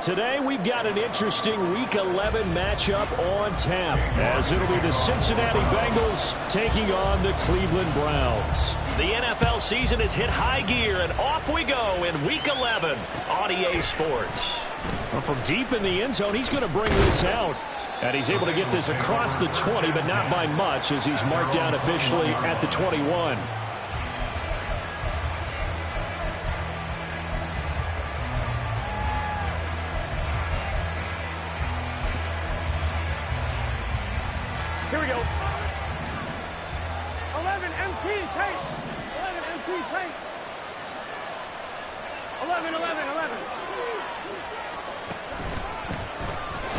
Today we've got an interesting Week 11 matchup on tap, as it'll be the Cincinnati Bengals taking on the Cleveland Browns. The NFL season has hit high gear, and off we go in Week 11 on EA Sports. Well, from deep in the end zone, he's going to bring this out. And he's able to get this across the 20, but not by much, as he's marked down officially at the 21. Here we go. 11 MT tape. 11 MT tape. 11.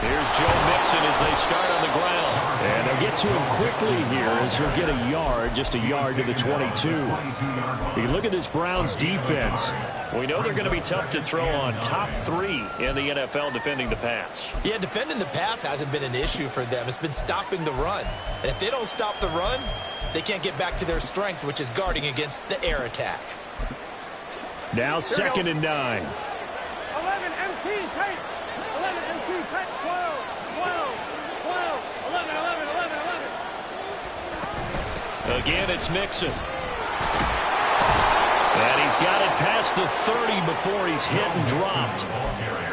Here's Joe Mixon as they start on the ground. And they'll get to him quickly here as he'll get a yard, just a yard to the 22. You look at this Browns defense. We know they're going to be tough to throw on. Top 3 in the NFL defending the pass. Yeah, defending the pass hasn't been an issue for them. It's been stopping the run. And if they don't stop the run, they can't get back to their strength, which is guarding against the air attack. Now 2nd and 9. 11 MT tape. 11 MT tape. 12. 11. Again, it's Mixon. And he's got it past the 30 before he's hit and dropped.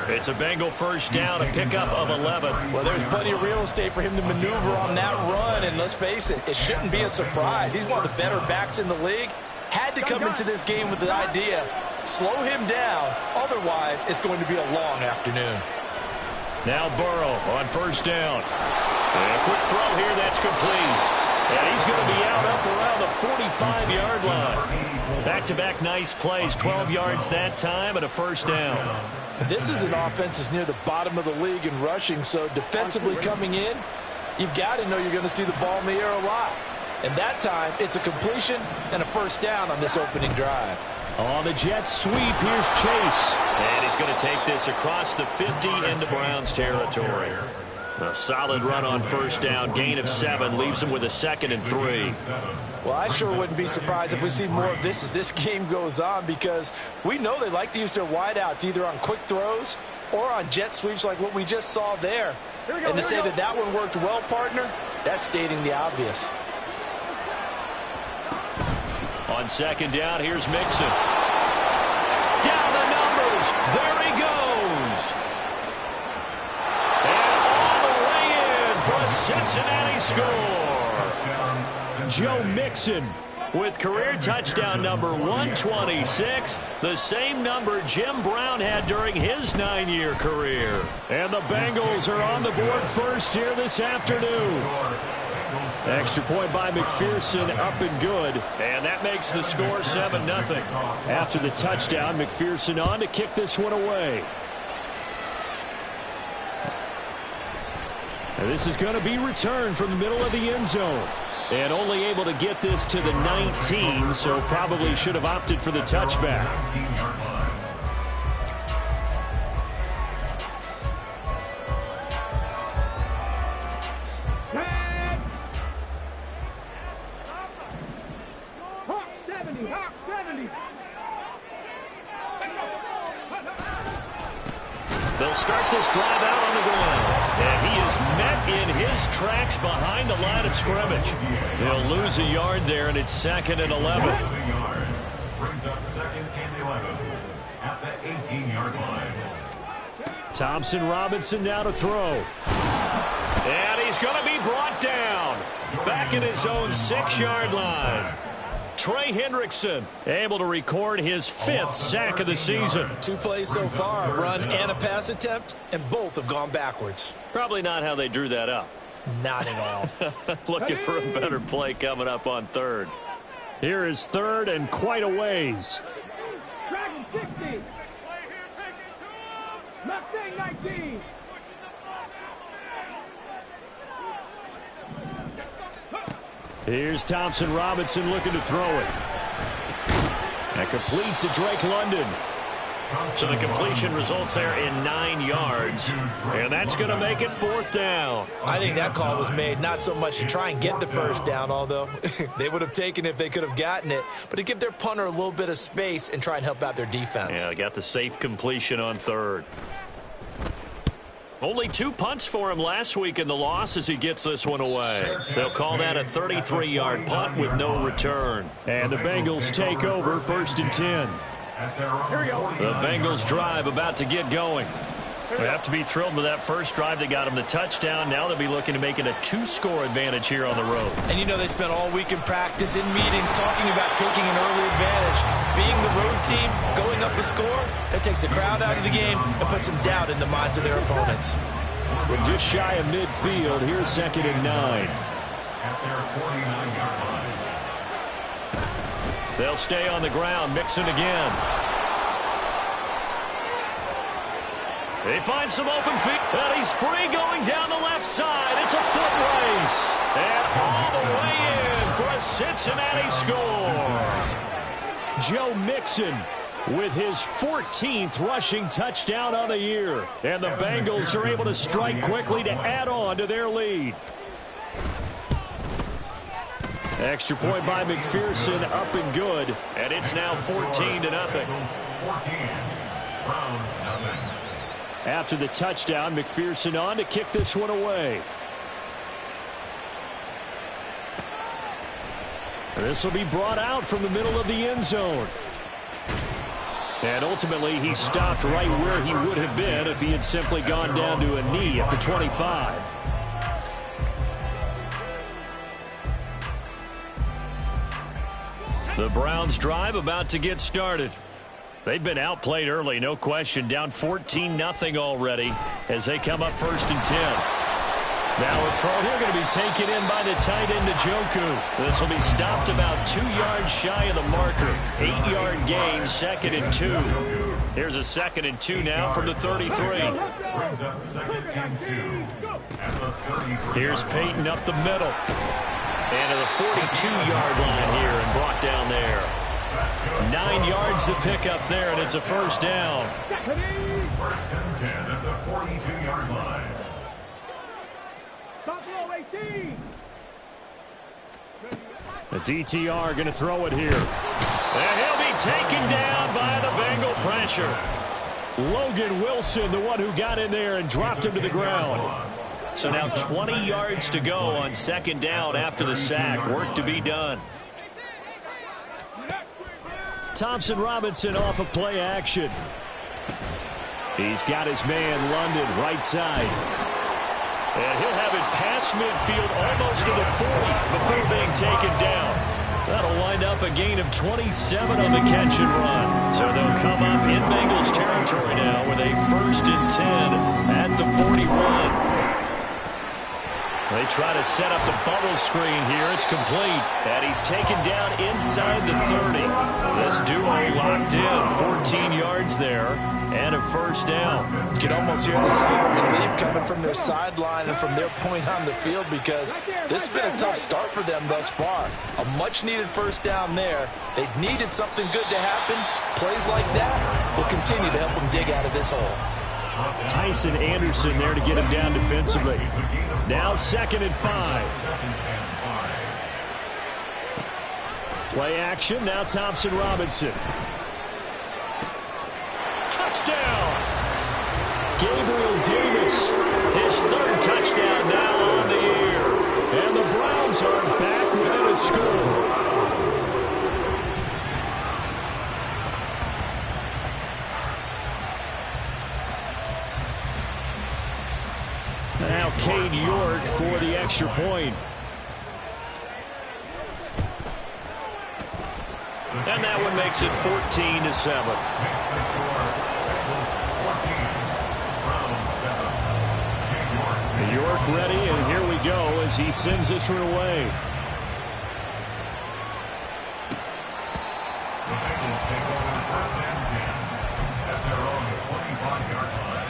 It's a Bengal first down, a pickup of 11. Well, there's plenty of real estate for him to maneuver on that run, and let's face it, it shouldn't be a surprise. He's one of the better backs in the league. Had to come into this game with the idea, slow him down, otherwise it's going to be a long afternoon. Now Burrow on first down. And a quick throw here, that's complete. And he's going to be out up around the 45-yard line. Back-to-back nice plays, 12 yards that time and a first down. This is an offense that's near the bottom of the league in rushing, so defensively coming in, you've got to know you're going to see the ball in the air a lot. And that time, it's a completion and a first down on this opening drive. On the jet sweep, here's Chase. And he's going to take this across the 50 into Browns territory. A solid run on first down, gain of 7, leaves him with a 2nd and 3. Well, I sure wouldn't be surprised if we see more of this as this game goes on, because we know they like to use their wideouts either on quick throws or on jet sweeps like what we just saw there. And to say that one worked well, partner, that's stating the obvious. On 2nd down, here's Mixon. Down the numbers. There he goes. And all the way in for a Cincinnati score. Joe Mixon with career touchdown number 126, the same number Jim Brown had during his 9-year career. And the Bengals are on the board first here this afternoon. Extra point by McPherson, up and good. And that makes the score 7-0. After the touchdown, McPherson on to kick this one away. And this is going to be returned from the middle of the end zone. And only able to get this to the 19, so probably should have opted for the touchback. They'll start this drive out on the ground. And he is met in his tracks behind the line of scrimmage. They'll lose a yard there, and it's 2nd and 11. Brings up 2nd and 11 at the 18-yard line. Thompson Robinson now to throw. And he's going to be brought down. Back at his own 6-yard line. Trey Hendrickson able to record his 5th sack of the season. 2 plays so far, a run and a pass attempt, and both have gone backwards. Probably not how they drew that up. Not at all. Looking for a better play coming up on 3rd. Here is 3rd and quite a ways. Dragon 60. Mustang 19. Here's Thompson Robinson looking to throw it. And complete to Drake London. So the completion results there in 9 yards. And that's going to make it 4th down. I think that call was made not so much to try and get the first down, although they would have taken it if they could have gotten it, but to give their punter a little bit of space and try and help out their defense. Yeah, they got the safe completion on 3rd. Only 2 punts for him last week in the loss as he gets this one away. They'll call that a 33-yard punt with no return. And the Bengals take over 1st and 10. Here we go. The Bengals drive about to get going. They have to be thrilled with that first drive that got them the touchdown. Now they'll be looking to make it a 2-score advantage here on the road. And you know they spent all week in practice, in meetings, talking about taking an early advantage. Being the road team, going up a score, that takes the crowd out of the game and puts some doubt in the minds of their opponents. We're just shy of midfield. Here's 2nd and 9. At their 49-yard line. They'll stay on the ground, Mixon again. They find some open feet, and he's free going down the left side. It's a foot race, and all the way in for a Cincinnati score. Joe Mixon with his 14th rushing touchdown on the year. And the Bengals are able to strike quickly to add on to their lead. Extra point by McPherson, up and good. And it's now 14-0. 14. Browns, nothing. After the touchdown, McPherson on to kick this one away. This will be brought out from the middle of the end zone. And ultimately, he stopped right where he would have been if he had simply gone down to a knee at the 25. The Browns drive about to get started. They've been outplayed early, no question. Down 14-0 already as they come up 1st and 10. Now a throw here going to be taken in by the tight end, Njoku. This will be stopped about 2 yards shy of the marker. 8-yard gain, 2nd and 2. Here's a 2nd and 2 now from the 33. Brings up 2nd and 2 at the 33. Here's Peyton up the middle. And to the 42-yard line here and brought down there. 9 yards to pick up there, and it's a 1st down. 1st and 10 at the 42-yard line. Stop low, 18. The DTR going to throw it here. And he'll be taken down by the Bengal pressure. Logan Wilson, the one who got in there and dropped him to the ground. So now 20 yards to go on 2nd down after the sack. Work to be done. Thompson Robinson off of play action. He's got his man London right side. And he'll have it past midfield almost to the 40 before being taken down. That'll wind up a gain of 27 on the catch and run. So they'll come up in Bengals territory now with a 1st and 10 at the 41. They try to set up the bubble screen here. It's complete. And he's taken down inside the 30. This duo locked in. 14 yards there and a 1st down. You can almost hear the siren relief coming from their sideline and from their point on the field because this has been a tough start for them thus far. A much-needed 1st down there. They needed something good to happen. Plays like that will continue to help them dig out of this hole. Tyson Anderson there to get him down defensively. Now 2nd and 5. Play action. Now Thompson Robinson. Touchdown! Gabriel Davis, his 3rd touchdown now on the year. And the Browns are back within a score. Now Cade York for the extra point. And that one makes it 14-7. York ready, and here we go as he sends this one away. The Bengals take over 1st and 10 at their own 25-yard line.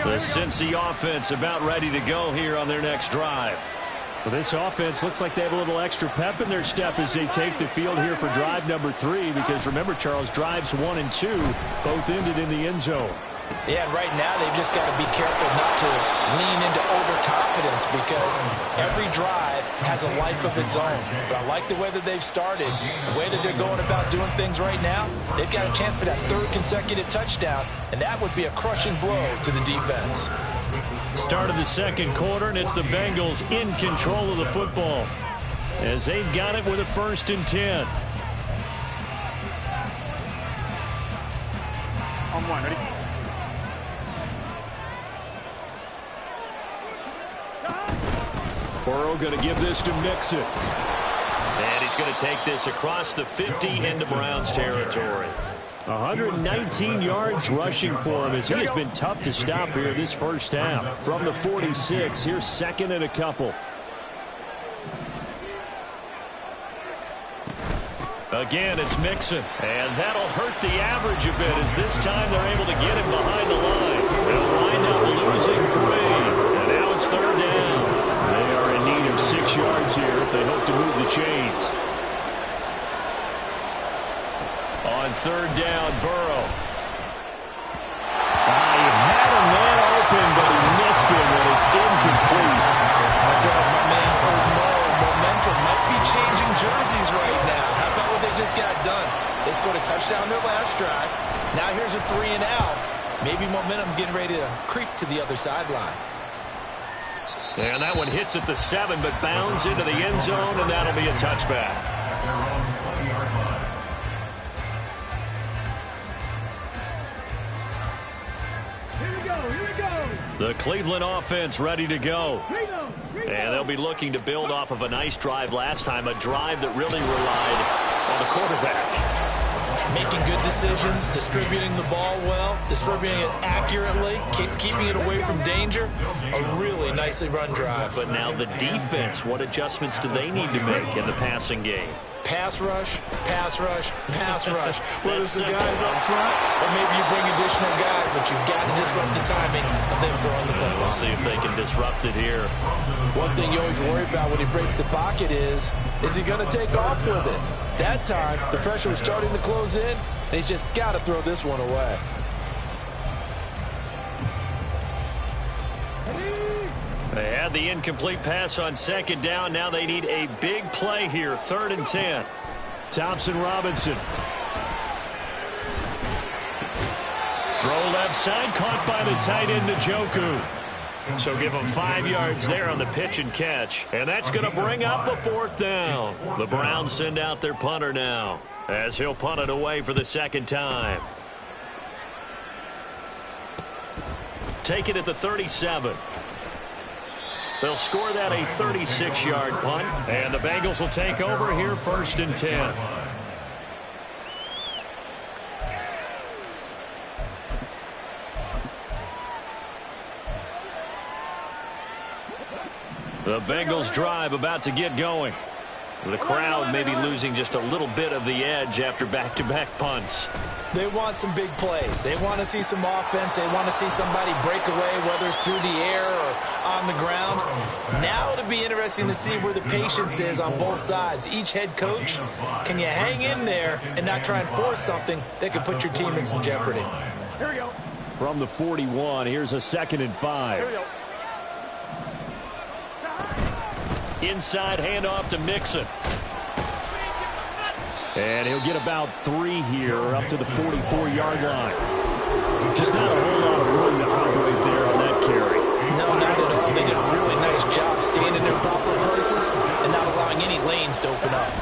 The Cincy offense about ready to go here on their next drive. Well, this offense looks like they have a little extra pep in their step as they take the field here for drive number 3, because remember, Charles, drives 1 and 2 both ended in the end zone. Yeah, and right now they've just got to be careful not to lean into overconfidence because every drive has a life of its own. But I like the way that they've started, the way that they're going about doing things right now. They've got a chance for that third consecutive touchdown, and that would be a crushing blow to the defense. Start of the second quarter, and it's the Bengals in control of the football as they've got it with a 1st and 10. On one, ready? Burrow going to give this to Mixon. And he's going to take this across the 50 into Browns territory. 119 yards rushing for him as he has been tough to stop here this first half. From the 46, here's 2nd and a couple. Again, it's Mixon. And that'll hurt the average a bit as this time they're able to get him behind the line. They'll wind up losing 3. And now it's 3rd down. They are in need of 6 yards here if they hope to move the chains. On 3rd down, Burrow. He had a man open, but he missed him, and it's incomplete. I feel like my man momentum might be changing jerseys right now. How about what they just got done? They scored a touchdown their last drive. Now here's a 3 and out. Maybe momentum's getting ready to creep to the other sideline. And that one hits at the 7, but bounds into the end zone, and that'll be a touchback. The Cleveland offense ready to go. And they'll be looking to build off of a nice drive last time, a drive that really relied on the quarterback. Making good decisions, distributing the ball well, distributing it accurately, keeping it away from danger. A really nicely run drive. But now the defense, what adjustments do they need to make in the passing game? Pass rush, pass rush, pass rush. Whether it's the guys up front or maybe you bring additional guys, but you've got to disrupt the timing of them throwing the football. We'll see if they can disrupt it here. One thing you always worry about when he breaks the pocket is he going to take off with it? That time, the pressure was starting to close in, and he's just got to throw this one away. They had the incomplete pass on 2nd down. Now they need a big play here, 3rd and 10. Thompson Robinson. Throw left side, caught by the tight end, Njoku. So give them 5 yards there on the pitch and catch. And that's going to bring up a 4th down. The Browns send out their punter now as he'll punt it away for the 2nd time. Take it at the 37. They'll score that a 36-yard punt. And the Bengals will take over here, 1st and 10. The Bengals drive about to get going. The crowd may be losing just a little bit of the edge after back-to-back punts. They want some big plays. They want to see some offense. They want to see somebody break away, whether it's through the air or on the ground. Now it'll be interesting to see where the patience is on both sides. Each head coach, can you hang in there and not try and force something that could put your team in some jeopardy? Here we go. From the 41, here's a 2nd and 5. Here we go. Inside handoff to Mixon. And he'll get about 3 here up to the 44-yard line. Just not a whole lot of room to operate there on that carry. No, not at all. They did a really nice job staying in their proper places and not allowing any lanes to open up.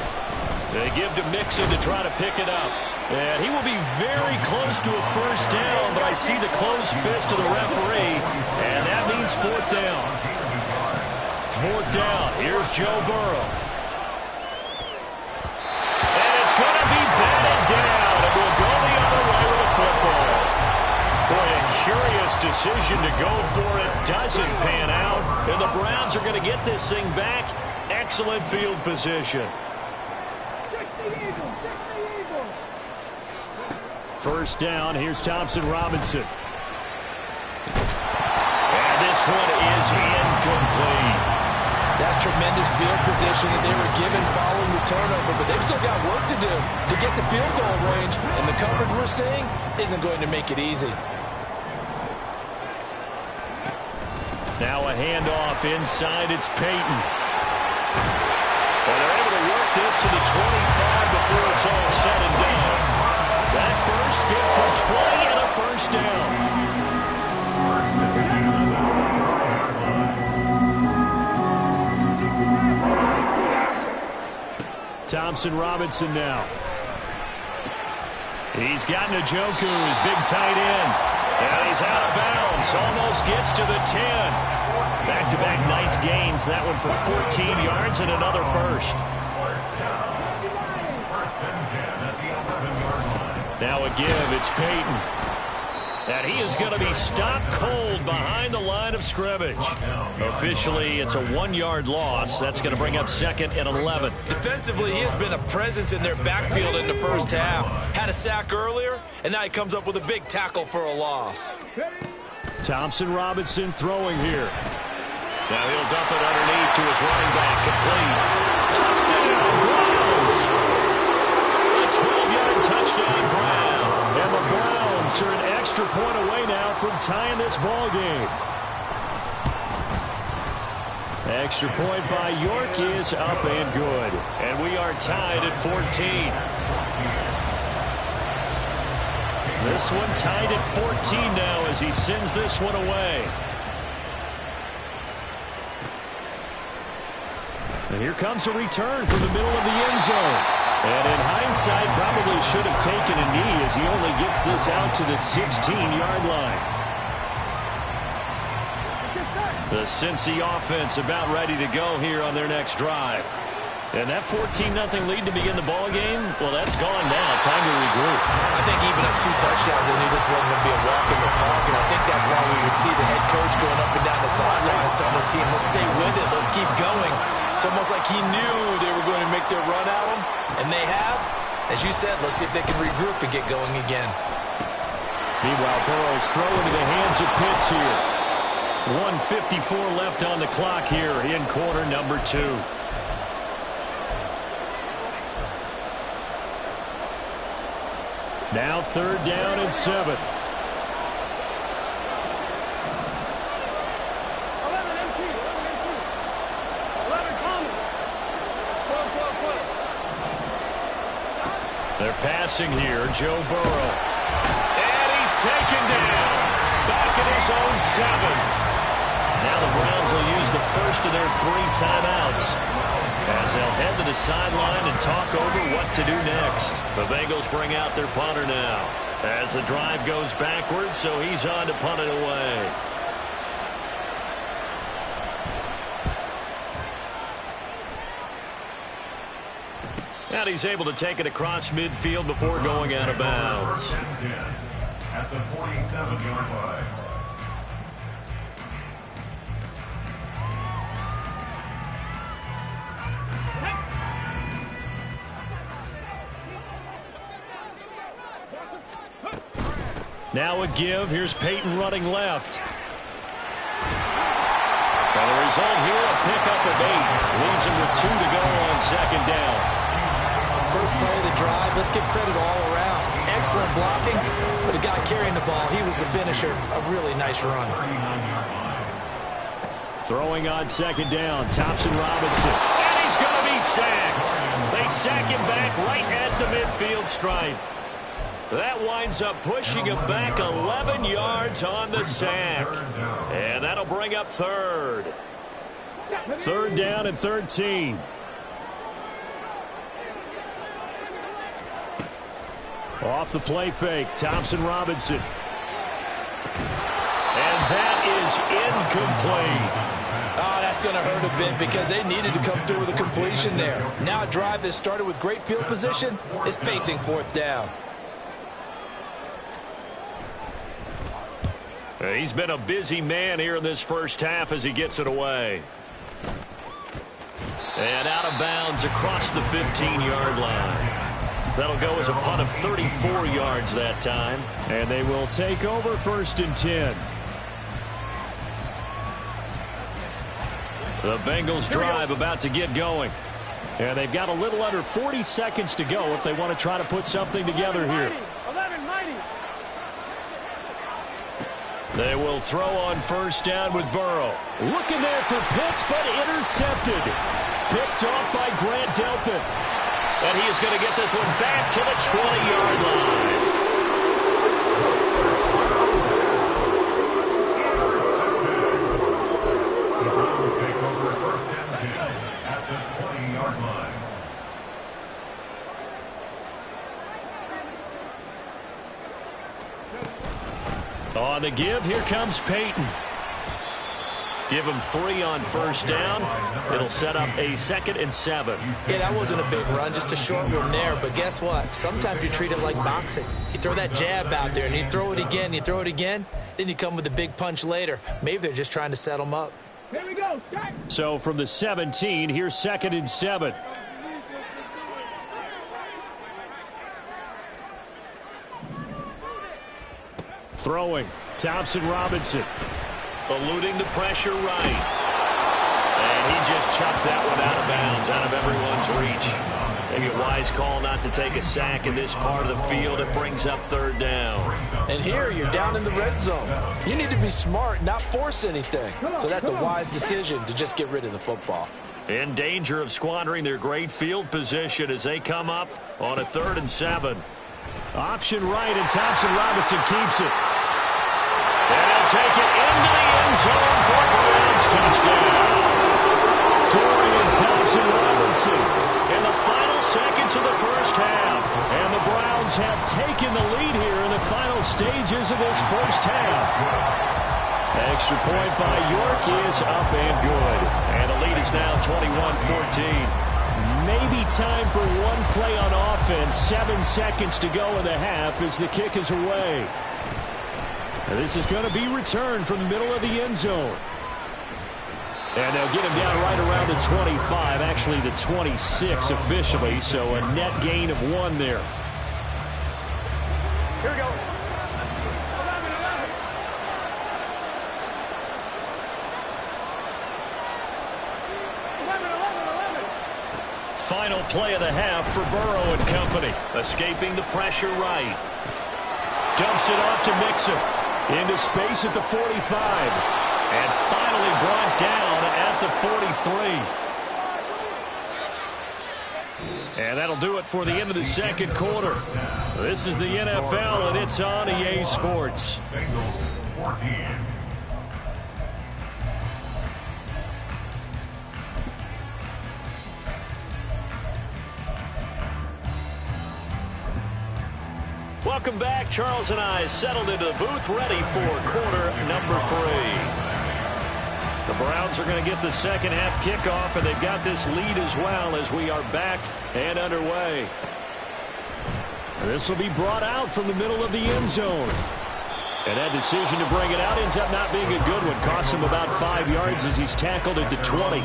They give to Mixon to try to pick it up. And he will be very close to a 1st down, but I see the closed fist of the referee, and that means 4th down. 4th down. Here's Joe Burrow. And it's going to be batted down, and we'll go the other way with the football. Boy, a curious decision to go for it. Doesn't pan out, and the Browns are going to get this thing back. Excellent field position. 1st down. Here's Thompson Robinson. And this one is incomplete. That's tremendous field position that they were given following the turnover, but they've still got work to do to get the field goal range, and the coverage we're seeing isn't going to make it easy. Now a handoff inside. It's Peyton. And they're able to work this to the 25 before it's all said and done. That burst good for 20 and a first down. Thompson Robinson now. He's got Njoku's big tight end. And he's out of bounds. Almost gets to the 10. Back-to-back nice gains. That one for 14 yards and another first. Now a give. It's Peyton. And he is going to be stopped cold behind the line of scrimmage. Officially, it's a 1-yard loss. That's going to bring up second and 11. Defensively, he has been a presence in their backfield in the first half. Had a sack earlier, and now he comes up with a big tackle for a loss. Thompson Robinson throwing here. Now he'll dump it underneath to his running back. Complete. Touchdown, Browns. A 12-yard touchdown, Brown. And the Browns are an extra point away now from tying this ball game. Extra point by York is up and good. And we are tied at 14. This one tied at 14 now as he sends this one away. And here comes a return from the middle of the end zone. And in hindsight, probably should have taken a knee as he only gets this out to the 16-yard line. The Cincy offense about ready to go here on their next drive. And that 14-0 lead to begin the ball game, well, that's gone now. Time to regroup. I think even up 2 touchdowns, they knew this wasn't going to be a walk in the park, and I think that's why we would see the head coach going up and down the sidelines telling his team, let's stay with it, let's keep going. It's almost like he knew they were going to make their run at him, and they have. As you said, let's see if they can regroup and get going again. Meanwhile, Burrow's throw into the hands of Pitts here. 1:54 left on the clock here in quarter number 2. Now 3rd down and 7. 11 empty. 11 common. 12. They're passing here. Joe Burrow. And he's taken down. Back at his own 7. Now the Browns will use the first of their 3 timeouts as they'll head to the sideline and talk over what to do next. The Bengals bring out their punter now as the drive goes backwards, so he's on to punt it away. And he's able to take it across midfield before going out of bounds. At the 47-yard line. Now a give. Here's Peyton running left. And the result here, a pickup of 8. Leaves him with 2 to go on 2nd down. First play of the drive, let's give credit all around. Excellent blocking, but the guy carrying the ball, he was the finisher. A really nice run. Throwing on 2nd down, Thompson Robinson. And he's going to be sacked. They sack him back right at the midfield stripe. That winds up pushing him back 11 yards on the sack. And that'll bring up 3rd. 3rd down and 13. Off the play fake, Thompson Robinson. And that is incomplete. Oh, that's going to hurt a bit because they needed to come through with a completion there. Now a drive that started with great field position is facing 4th down. He's been a busy man here in this first half as he gets it away. And out of bounds across the 15-yard line. That'll go as a punt of 34 yards that time. And they will take over 1st and 10. The Bengals drive about to get going. And they've got a little under 40 seconds to go if they want to try to put something together here. 11 mighty. They will throw on 1st down with Burrow. Looking there for Pitts, but intercepted. Picked off by Grant Delpit. And he is going to get this one back to the 20-yard line. The Browns take over first and 10 at the 20-yard line. On the give, here comes Peyton. Give him 3 on first down. It'll set up a 2nd and 7. Yeah, that wasn't a big run, just a short one there. But guess what? Sometimes you treat it like boxing. You throw that jab out there, and you throw it again, then you come with a big punch later. Maybe they're just trying to set them up. Here we go. Start. So from the 17, here's 2nd and 7. Throwing. Thompson Robinson. Eluding the pressure right. And he just chucked that one out of bounds, out of everyone's reach. Maybe a wise call not to take a sack in this part of the field. It brings up 3rd down. And here you're down in the red zone. You need to be smart, not force anything. So that's a wise decision to just get rid of the football. In danger of squandering their great field position as they come up on a 3rd and 7. Option right, and Thompson Robinson keeps it. And he'll take it into the end zone for a Browns touchdown. Dorian Thompson Robinson in the final seconds of the first half. And the Browns have taken the lead here in the final stages of this first half. Extra point by York is up and good. And the lead is now 21-14. Maybe time for one play on offense. 7 seconds to go in the half as the kick is away. And this is going to be returned from the middle of the end zone. And they'll get him down right around the 25, actually the 26 officially, so a net gain of 1 there. Here we go. 11. Final play of the half for Burrow and company. Escaping the pressure right. Dumps it off to Mixon. Into space at the 45. And finally brought down at the 43. And that'll do it for the end of the 2nd quarter. This is the NFL, and it's on EA Sports. Bengals 14. Welcome back. Charles and I settled into the booth, ready for quarter number 3. The Browns are going to get the second half kickoff, and they've got this lead as well as we are back and underway. This will be brought out from the middle of the end zone. And that decision to bring it out ends up not being a good one. Costs him about 5 yards as he's tackled at the 20.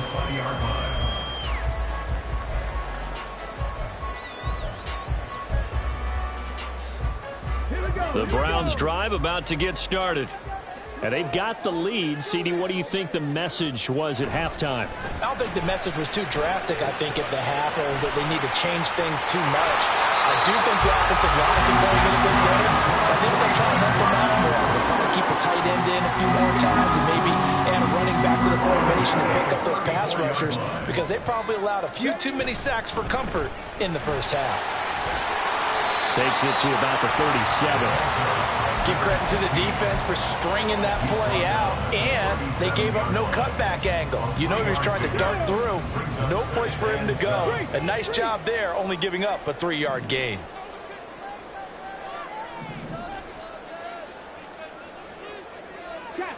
The Browns drive about to get started. And they've got the lead. CD, what do you think the message was at halftime? I don't think the message was too drastic, I think, at the half, or that they need to change things too much. I do think the offensive line can go a little bit better. I think they'll try to help them out more. They'll probably keep a tight end in a few more times and maybe add a running back to the formation and pick up those pass rushers, because they probably allowed a few too many sacks for comfort in the first half. Takes it to about the 37. Give credit to the defense for stringing that play out, and they gave up no cutback angle. You know he was trying to dart through. No place for him to go. A nice job there, only giving up a 3-yard gain. Check.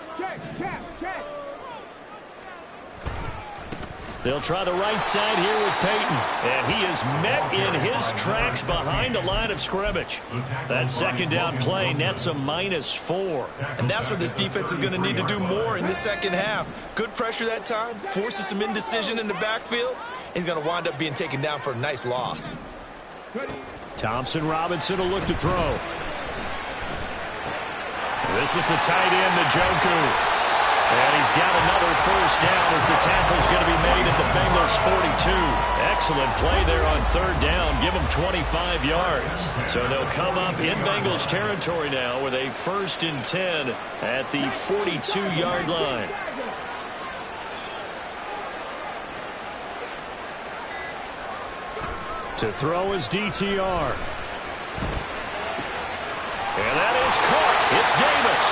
They'll try the right side here with Peyton. And he is met in his tracks behind the line of scrimmage. That second down play nets a -4. And that's what this defense is going to need to do more in the second half. Good pressure that time, forces some indecision in the backfield. He's going to wind up being taken down for a nice loss. Thompson Robinson will look to throw. This is the tight end, Njoku. And he's got another first down as the tackle's going to be made at the Bengals 42. Excellent play there on third down. Give them 25 yards. So they'll come up in Bengals territory now with a 1st and 10 at the 42-yard line. To throw his DTR. And that is caught. It's Davis.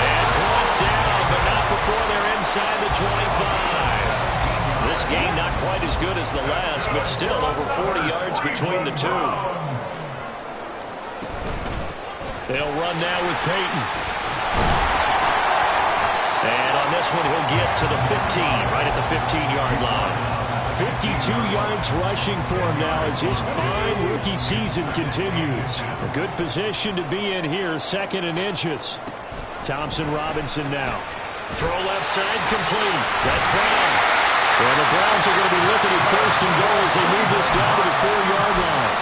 And brought down, but not before they're inside the 25. This game not quite as good as the last, but still over 40 yards between the two. They'll run now with Peyton. And on this one, he'll get to the 15, right at the 15-yard line. 52 yards rushing for him now as his fine rookie season continues. A good position to be in here, 2nd and inches. Thompson Robinson now. Throw left side complete. That's Brown. And the Browns are going to be looking at 1st and goal as they move this down to the 4-yard line.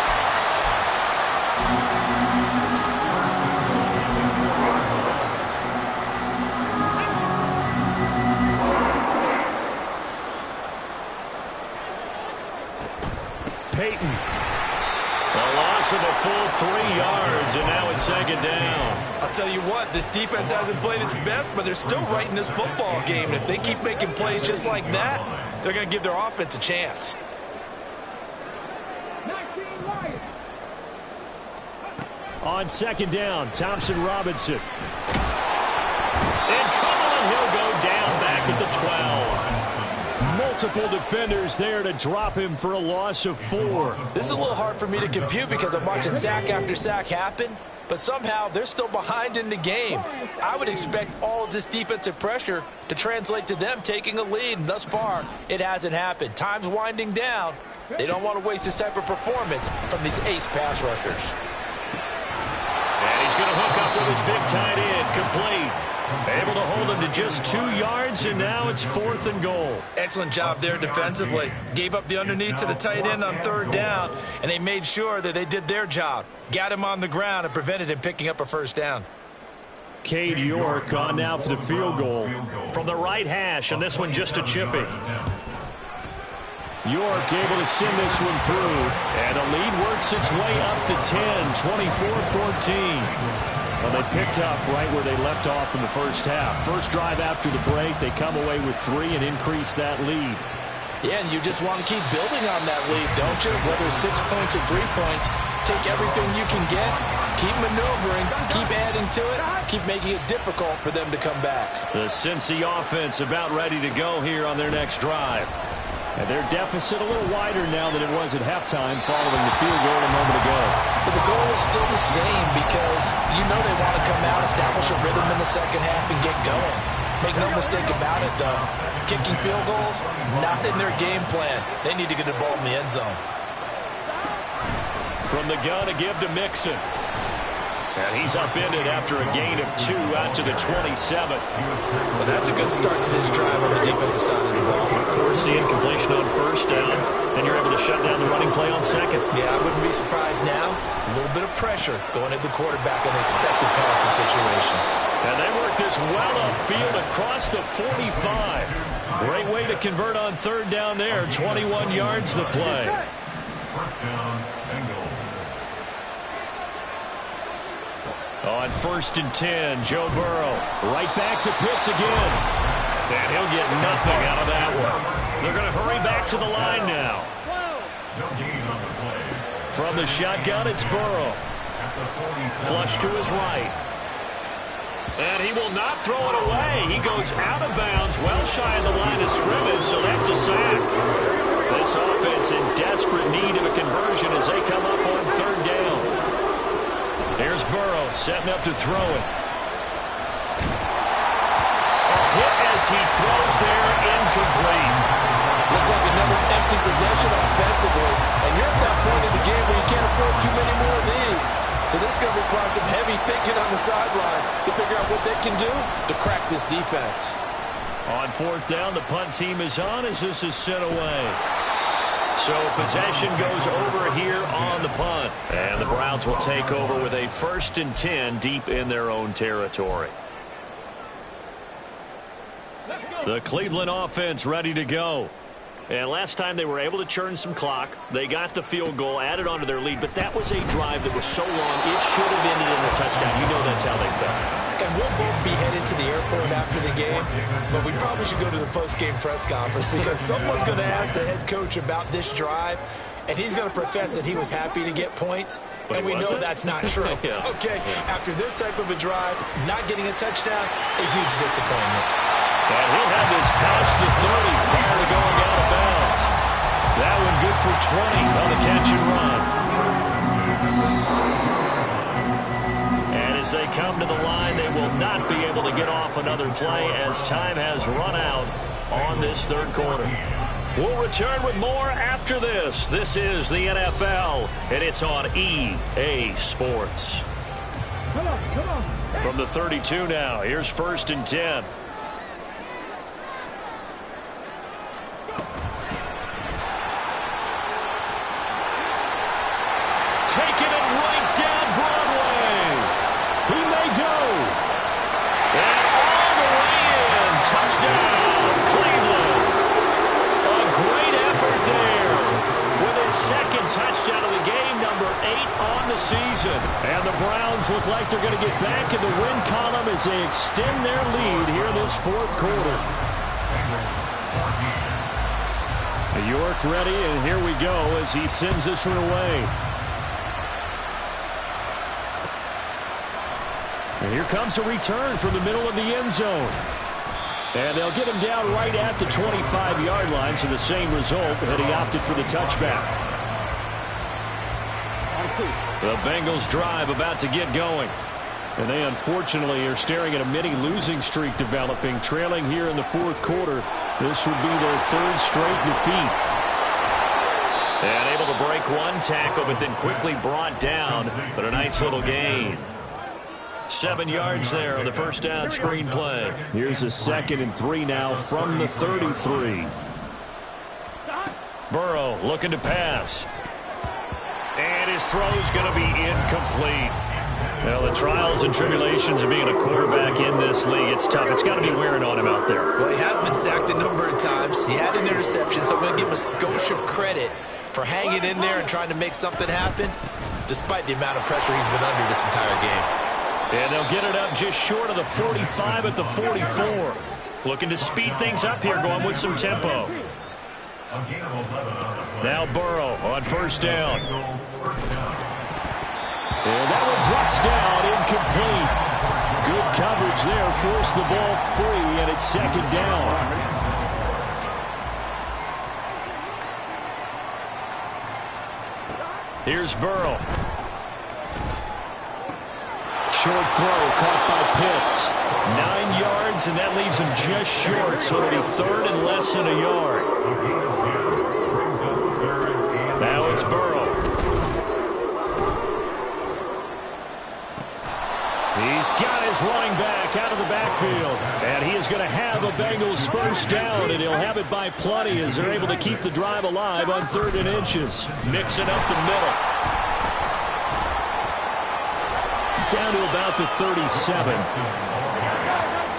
Peyton. A loss of a full 3 yards, and now it's 2nd down. I'll tell you what, this defense hasn't played its best, but they're still right in this football game. And if they keep making plays just like that, they're going to give their offense a chance. On 2nd down, Thompson Robinson. In trouble, and he'll go down back at the 12. Multiple defenders there to drop him for a loss of 4. This is a little hard for me to compute because I'm watching sack after sack happen, but somehow they're still behind in the game. I would expect all of this defensive pressure to translate to them taking a lead, and thus far, it hasn't happened. Time's winding down. They don't want to waste this type of performance from these ace pass rushers. And he's going to hook up with his big tight end, complete. Able to hold him to just 2 yards, and now it's 4th and goal. Excellent job there defensively. Gave up the underneath to the tight end on 3rd down, and they made sure that they did their job. Got him on the ground and prevented him picking up a 1st down. Cade York on now for the field goal. From the right hash, and this one just a chipping. York able to send this one through, and a lead works its way up to 10, 24-14. Well, they picked up right where they left off in the first half. First drive after the break, they come away with 3 and increase that lead. Yeah, and you just want to keep building on that lead, don't you? Whether it's 6 points or 3 points, take everything you can get, keep maneuvering, keep adding to it, keep making it difficult for them to come back. The Cincy offense about ready to go here on their next drive. And their deficit a little wider now than it was at halftime following the field goal a moment ago. But the goal is still the same because you know they want to come out, establish a rhythm in the second half, and get going. Make no mistake about it, though. Kicking field goals, not in their game plan. They need to get the ball in the end zone. From the gun to give to Mixon. And he's upended after a gain of 2 out to the 27. Well, that's a good start to this drive on the defensive side of the ball. Force the incompletion on 1st down, then you're able to shut down the running play on 2nd. Yeah, I wouldn't be surprised now. A little bit of pressure going at the quarterback in an expected passing situation. And they work this well upfield across the 45. Great way to convert on 3rd down there. 21 yards the play. 1st down, Bengals. On 1st and 10, Joe Burrow. Right back to Pitts again. And he'll get nothing out of that one. They're going to hurry back to the line now. No gain on the play. From the shotgun, it's Burrow. Flush to his right. And he will not throw it away. He goes out of bounds, well shy of the line of scrimmage, so that's a sack. This offense in desperate need of a conversion as they come up on 3rd down. There's Burrow setting up to throw it. A hit as he throws there, incomplete. Looks like another empty possession offensively. And you're at that point in the game where you can't afford too many more of these. So this is going to require some heavy thinking on the sideline to figure out what they can do to crack this defense. On 4th down, the punt team is on as this is sent away. So possession goes over here on the punt. And the Browns will take over with a 1st and 10 deep in their own territory. The Cleveland offense ready to go. And last time they were able to churn some clock. They got the field goal, added on to their lead. But that was a drive that was so long, it should have ended in a touchdown. You know that's how they felt. And we'll both be headed to the airport after the game, but we probably should go to the post-game press conference because someone's going to ask the head coach about this drive and he's going to profess that he was happy to get points, and we know that's not true. Yeah. Okay, after this type of a drive, not getting a touchdown, a huge disappointment. And he'll have this past the 30 prior to going out of bounds. That one good for 20 on the catch and run. And as they come to the line, they will not be able to get off another play as time has run out on this third quarter. We'll return with more after this. This is the NFL, and it's on EA Sports. Come on. From the 32 now, here's 1st and 10. Taking it right down Broadway. He may go. And all the way in. Touchdown, Cleveland. A great effort there. With his second touchdown of the game, number 8 on the season. And the Browns look like they're going to get back in the win column as they extend their lead here in this fourth quarter. York ready, and here we go as he sends this one away. And here comes a return from the middle of the end zone. And they'll get him down right at the 25-yard line, so the same result, and he opted for the touchback. The Bengals drive about to get going. And they unfortunately are staring at a mini losing streak developing, trailing here in the fourth quarter. This would be their third straight defeat. And able to break one tackle, but then quickly brought down. But a nice little gain. 7 yards there on the first down screen play. Here's a 2nd and 3 now from the 33. Burrow looking to pass. And his throw's going to be incomplete. Well, the trials and tribulations of being a quarterback in this league, it's tough. It's got to be wearing on him out there. Well, he has been sacked a number of times. He had an interception, so I'm going to give him a skosh of credit for hanging in there and trying to make something happen, despite the amount of pressure he's been under this entire game. And they'll get it up just short of the 45 at the 44. Looking to speed things up here, going with some tempo. Now Burrow on first down. And that one drops down, incomplete. Good coverage there, forced the ball free, and it's 2nd down. Here's Burrow. Short throw caught by Pitts. 9 yards, and that leaves him just short, so it'll be 3rd and less than a yard. Now it's Burrow. He's got his running back out of the backfield. And he is going to have a Bengals first down, and he'll have it by plenty as they're able to keep the drive alive on 3rd and inches. Mixing up the middle. Down to about the 37.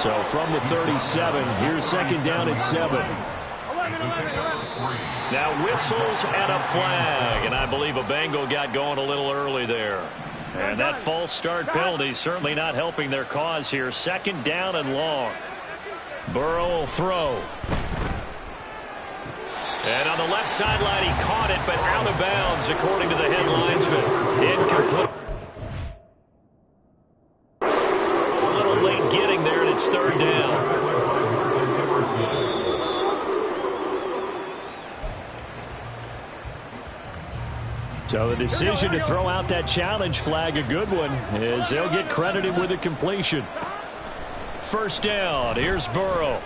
So from the 37, here's 2nd down at 7. Now whistles and a flag, and I believe a Bengal got going a little early there. And that false start penalty certainly not helping their cause here. 2nd down and long. Burrow will throw. And on the left sideline, he caught it, but out of bounds, according to the head linesman. Incomplete. A little late getting there, and it's 3rd down. So the decision to throw out that challenge flag, a good one, as they'll get credited with a completion. First down, here's Burrow.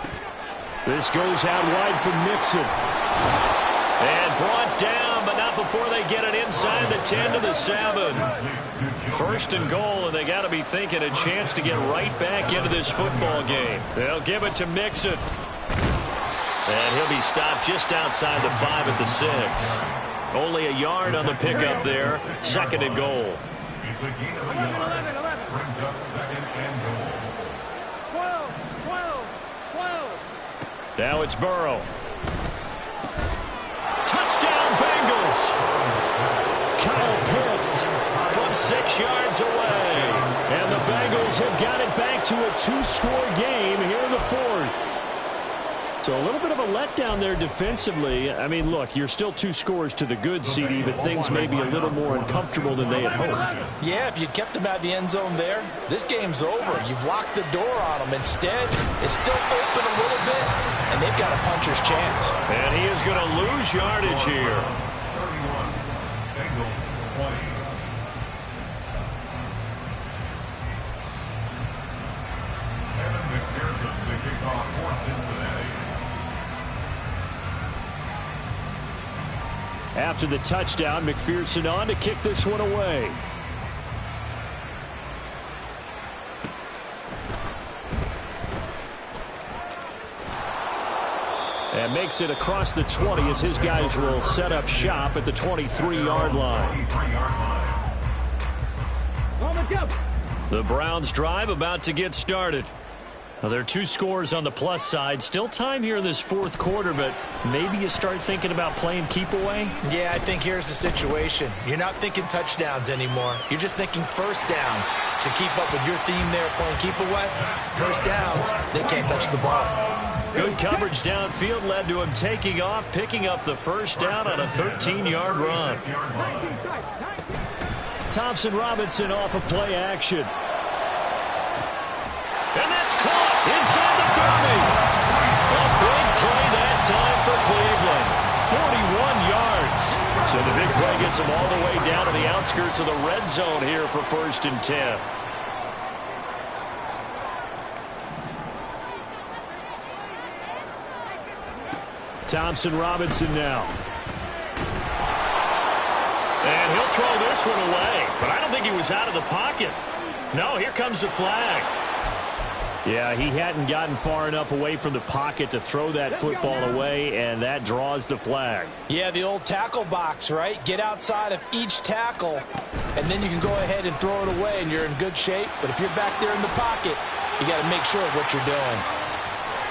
This goes out wide for Mixon. And brought down, but not before they get it inside the 10 to the 7. 1st and goal, and they got to be thinking a chance to get right back into this football game. They'll give it to Mixon. And he'll be stopped just outside the 5 at the 6. Only a yard on the pickup there. 2nd and goal. It's a gain of a yard. Brings up 2nd and goal. 12. Now it's Burrow. Touchdown Bengals. Kyle Pitts From 6 yards away. And the Bengals have got it back to a 2-score game here in the 4th. So a little bit of a letdown there defensively. I mean, look, you're still 2 scores to the good, CD, but things may be a little more uncomfortable than they had hoped. Yeah, if you'd kept them out of the end zone there, this game's over. You've locked the door on them. Instead, it's still open a little bit, and they've got a puncher's chance. And he is going to lose yardage here. 31, Bengals 20. Evan McPherson, the kickoff for Cincinnati. After the touchdown, McPherson on to kick this one away. And makes it across the 20 as his guys will set up shop at the 23-yard line. The Browns drive about to get started. Well, there are 2 scores on the plus side. Still time here in this 4th quarter, but maybe you start thinking about playing keep away? Yeah, I think here's the situation. You're not thinking touchdowns anymore. You're just thinking first downs. To keep up with your theme there, playing keep away, first downs, they can't touch the ball. Good coverage downfield led to him taking off, picking up the first down on a 13-yard run. Thompson Robinson off of play action. And that's caught inside the 30. A big play that time for Cleveland. 41 yards. So the big play gets them all the way down to the outskirts of the red zone here for 1st and 10. Thompson Robinson now. And he'll throw this one away. But I don't think he was out of the pocket. No, here comes the flag. Yeah, he hadn't gotten far enough away from the pocket to throw that football away, and that draws the flag. Yeah, the old tackle box, right? Get outside of each tackle, and then you can go ahead and throw it away, and you're in good shape. But if you're back there in the pocket, you got to make sure of what you're doing.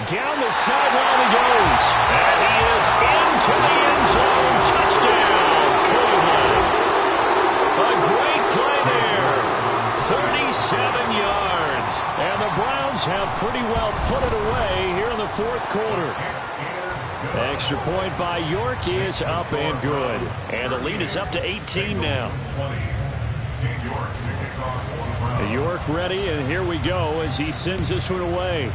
Down the sideline he goes. And he is into the end zone. Touchdown, Cleveland. A great play there. 37 yards. And the Browns have pretty well put it away here in the 4th quarter. Extra point by York is up and good. And the lead is up to 18 now. York ready, and here we go as he sends this one away.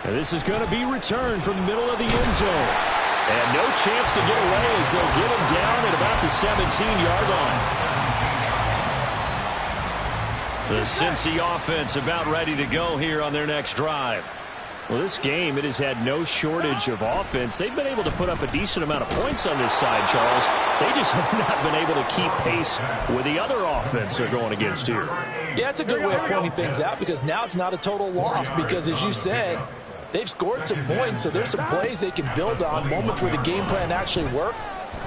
And this is going to be returned from the middle of the end zone. And no chance to get away as they'll get him down at about the 17-yard line. The Cincy offense about ready to go here on their next drive. Well, this game, it has had no shortage of offense. They've been able to put up a decent amount of points on this side, Charles. They just have not been able to keep pace with the other offense they're going against here. Yeah, it's a good way of pointing things out because now it's not a total loss because, as you said, they've scored some points, so there's some plays they can build on, moments where the game plan actually worked.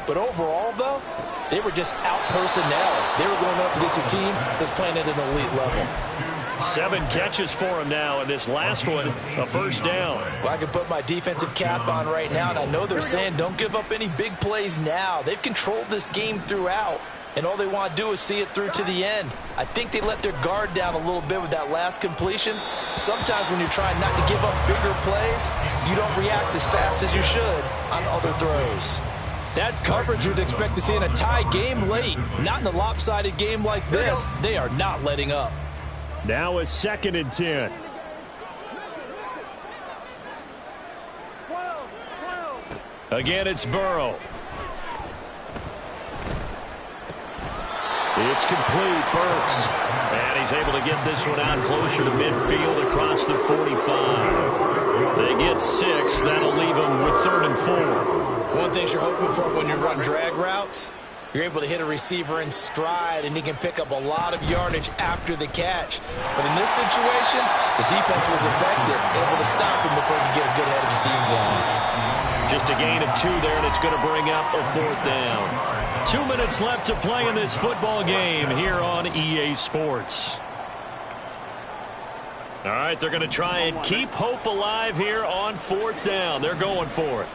But overall, though, they were just out personnel. They were going up against a team that's playing at an elite level. 7 catches for him now, and this last one, a first down. Well, I can put my defensive cap on right now, and I know they're saying don't give up any big plays now. They've controlled this game throughout, and all they want to do is see it through to the end. I think they let their guard down a little bit with that last completion. Sometimes when you're trying not to give up bigger plays, you don't react as fast as you should on other throws. That's coverage you'd expect to see in a tie game late. Not in a lopsided game like this. They are not letting up. Now a 2nd and 10. 12. Again, it's Burrow. It's complete, Burks. And he's able to get this one out closer to midfield across the 45. They get 6. That'll leave them with 3rd and 4. One thing you're hoping for when you run drag routes, you're able to hit a receiver in stride, and he can pick up a lot of yardage after the catch. But in this situation, the defense was effective, able to stop him before you get a good head of steam going. Just a gain of 2 there, and it's going to bring up a 4th down. 2 minutes left to play in this football game here on EA Sports. All right, they're going to try and keep hope alive here on 4th down. They're going for it.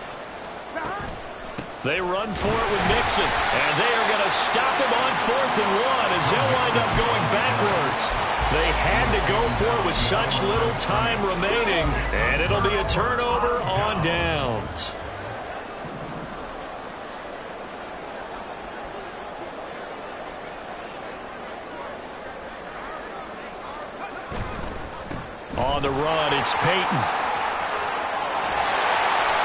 They run for it with Mixon, and they are going to stop him on 4th and 1 as they'll wind up going backwards. They had to go for it with such little time remaining. And it'll be a turnover on downs. On the run, it's Peyton.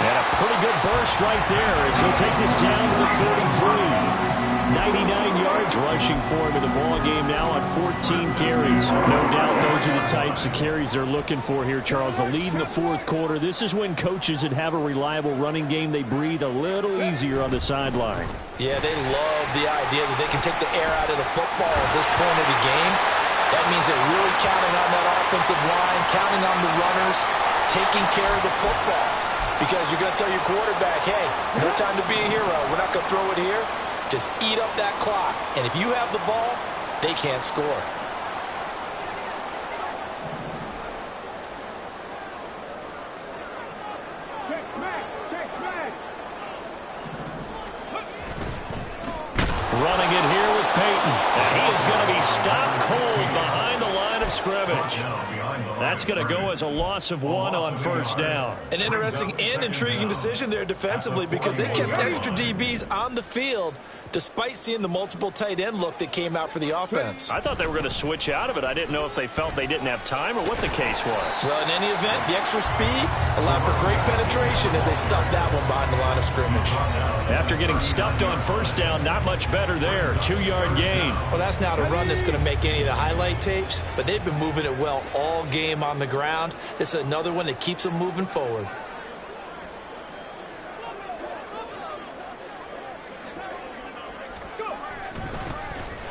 And a pretty good burst right there as he'll take this down to the 33. 99 yards rushing for him in the ball game now on 14 carries. No doubt those are the types of carries they're looking for here, Charles. The lead in the fourth quarter. This is when coaches that have a reliable running game, they breathe a little easier on the sideline. Yeah, they love the idea that they can take the air out of the football at this point of the game. That means they're really counting on that offensive line, counting on the runners, taking care of the football. Because you're going to tell your quarterback, hey, no time to be a hero. We're not going to throw it here. Just eat up that clock. And if you have the ball, they can't score. Running it here with Peyton. And he is going to be stopped cold behind the line of scrimmage. That's going to go as a loss of 1 on first down. An interesting and intriguing decision there defensively because they kept extra DBs on the field despite seeing the multiple tight end look that came out for the offense. I thought they were going to switch out of it. I didn't know if they felt they didn't have time or what the case was. Well, in any event, the extra speed allowed for great penetration as they stuffed that one behind the line of scrimmage. After getting stuffed on first down, not much better there. 2-yard gain. Well, that's not a run that's going to make any of the highlight tapes, but they've been moving it well all game on the ground. This is another one that keeps them moving forward.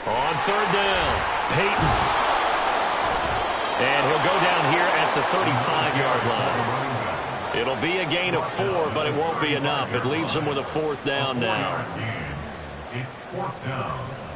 On third down, Peyton. And he'll go down here at the 35-yard line. It'll be a gain of 4, but it won't be enough. It leaves them with a fourth down now. It's fourth down.